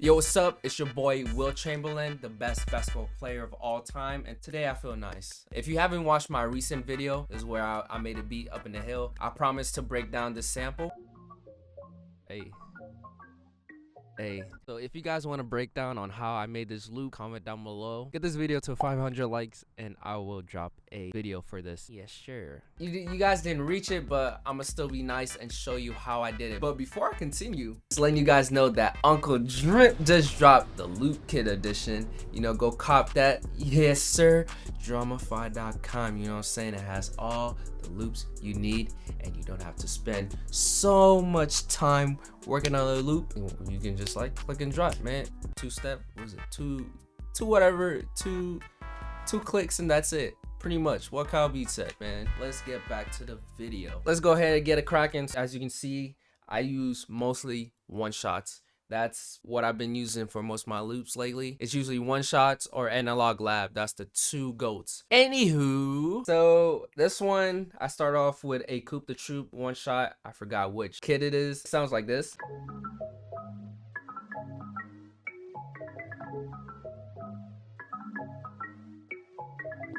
Yo, what's up? It's your boy Will Chamberlain, the best basketball player of all time, and today I feel nice. If you haven't watched my recent video, this is where I made a beat up in the hill. I promise to break down this sample. Hey, so if you guys want to break down on how I made this loop, comment down below. Get this video to 500 likes and I will drop a video for this. Yeah, sure. You guys didn't reach it, but I'ma still be nice and show you how I did it. But before I continue, just letting you guys know that Uncle Drip just dropped the Loop Kit edition. You know, go cop that. Yes, sir. Dramify.com, you know what I'm saying? It has all the loops you need and you don't have to spend so much time working on a loop. You can just like click and drop, man. Two-step, what was it? Two clicks and that's it. Pretty much what Kyle Beat said, man. Let's get back to the video. Let's go ahead and get it cracking. As you can see, I use mostly one shots. That's what I've been using for most of my loops lately. It's usually one shots or analog lab. That's the two goats. Anywho, so this one, I start off with a Coupe de Troop one shot. I forgot which kit it is. It sounds like this.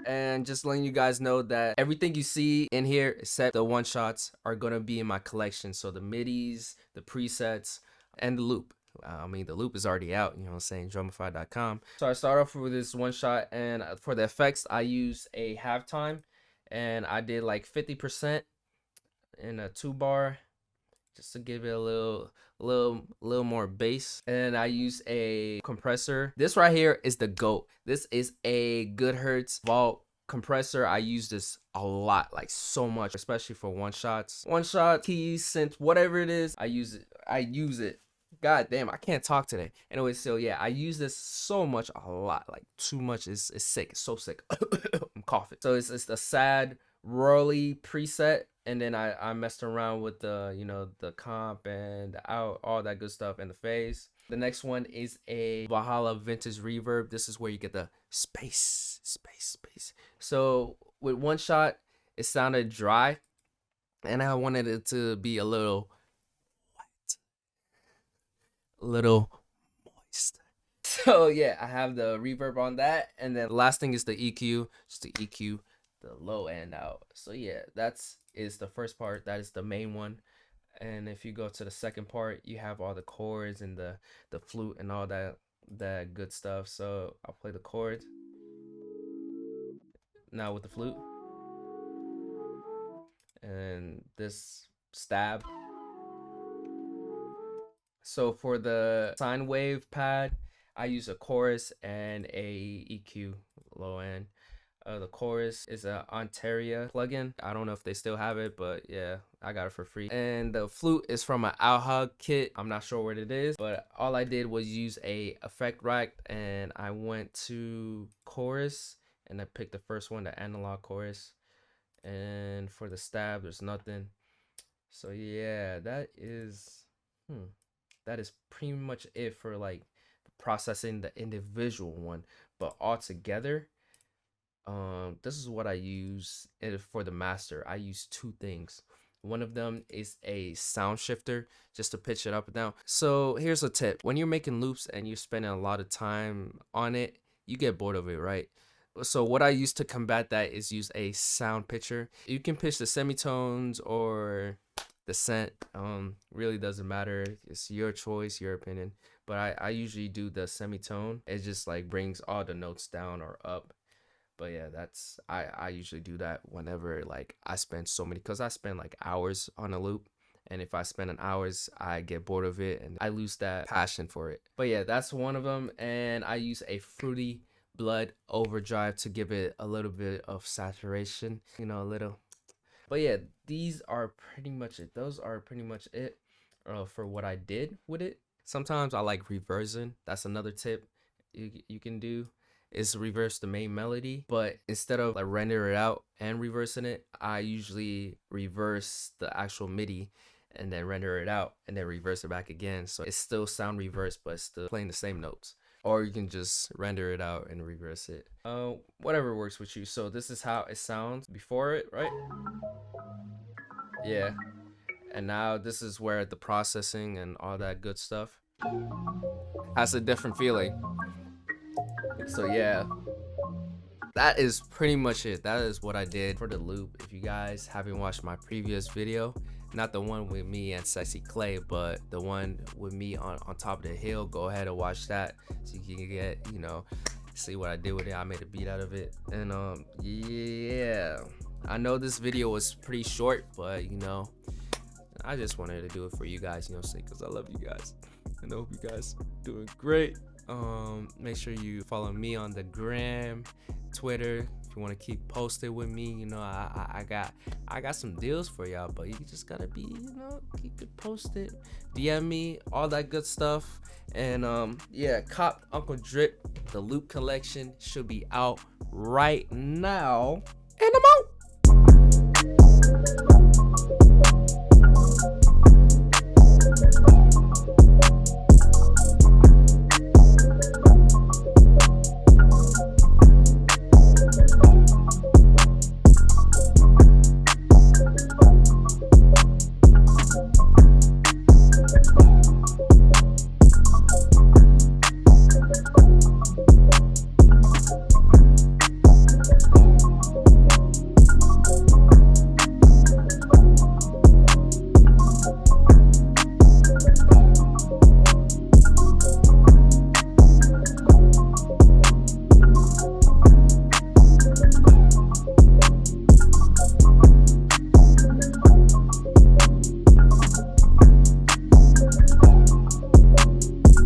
And just letting you guys know that everything you see in here except the one shots are gonna be in my collection. So the midis, the presets, and the loop. I mean, the loop is already out, you know what I'm saying, Dramify.com. So I start off with this one shot, and for the effects, I use a halftime, and I did like 50% in a 2-bar, just to give it a little more bass. And I use a compressor. This right here is the GOAT. This is a Good Hertz Vault compressor. I use this a lot, like so much, especially for one shots, keys, synth, whatever it is. I use it. God damn, I can't talk today. Anyway, so yeah, I use this so much, a lot, like too much. Is sick. It's so sick. I'm coughing. So it's the sad Roly preset, and then I messed around with the, you know, the comp and all that good stuff and the phase. The next one is a Valhalla Vintage Reverb. This is where you get the space. So with one shot, it sounded dry, and I wanted it to be a little moist. So yeah, I have the reverb on that, and then the last thing is the EQ, just to EQ the low end out. So yeah, is the first part. That is the main one. And if you go to the second part, you have all the chords and the flute and all that good stuff. So I'll play the chords now with the flute, and this stab. So for the sine wave pad, I use a chorus and a EQ low end. The chorus is a Ontario plugin. I don't know if they still have it, but yeah, I got it for free. And the flute is from an Alhug kit. I'm not sure what it is, but all I did was use a effect rack, and I went to chorus, and I picked the first one, the analog chorus. And for the stab, there's nothing. So yeah, that is pretty much it for like processing the individual one. But all together, this is what I use for the master. I use two things. One of them is a sound shifter, just to pitch it up and down. So here's a tip: when you're making loops and you're spending a lot of time on it, you get bored of it, right? So what I use to combat that is use a sound pitcher. You can pitch the semitones or the scent, really doesn't matter. It's your choice, your opinion, but I usually do the semitone. It just like brings all the notes down or up. But yeah, that's I usually do that whenever like I spend so many, because I spend like hours on a loop, and if I spend an hours, I get bored of it and I lose that passion for it. But yeah, that's one of them. And I use a Fruity Blood overdrive to give it a little bit of saturation, you know, a little. But yeah, these are pretty much it. Those are pretty much it for what I did with it. Sometimes I like reversing. That's another tip you can do, is reverse the main melody. But instead of like render it out and reversing it, I usually reverse the actual MIDI and then render it out and then reverse it back again. So it's still sound reversed, but it's still playing the same notes. Or you can just render it out and reverse it. Whatever works with you. So this is how it sounds before it, right? Yeah. And now this is where the processing and all that good stuff. That's a different feeling. So yeah, that is pretty much it. That is what I did for the loop. If you guys haven't watched my previous video, not the one with me and Sexy Clay, but the one with me on top of the hill, go ahead and watch that so you can get, you know, see what I did with it. I made a beat out of it. And yeah, I know this video was pretty short, but you know, I just wanted to do it for you guys, you know, because I love you guys and I hope you guys are doing great. Make sure you follow me on the gram, Twitter, if you want to keep posted with me. You know, I got some deals for y'all, but you just gotta be, you know, keep it posted, DM me, all that good stuff. And yeah, cop Uncle Drip, the Loop collection should be out right now, and I'm out.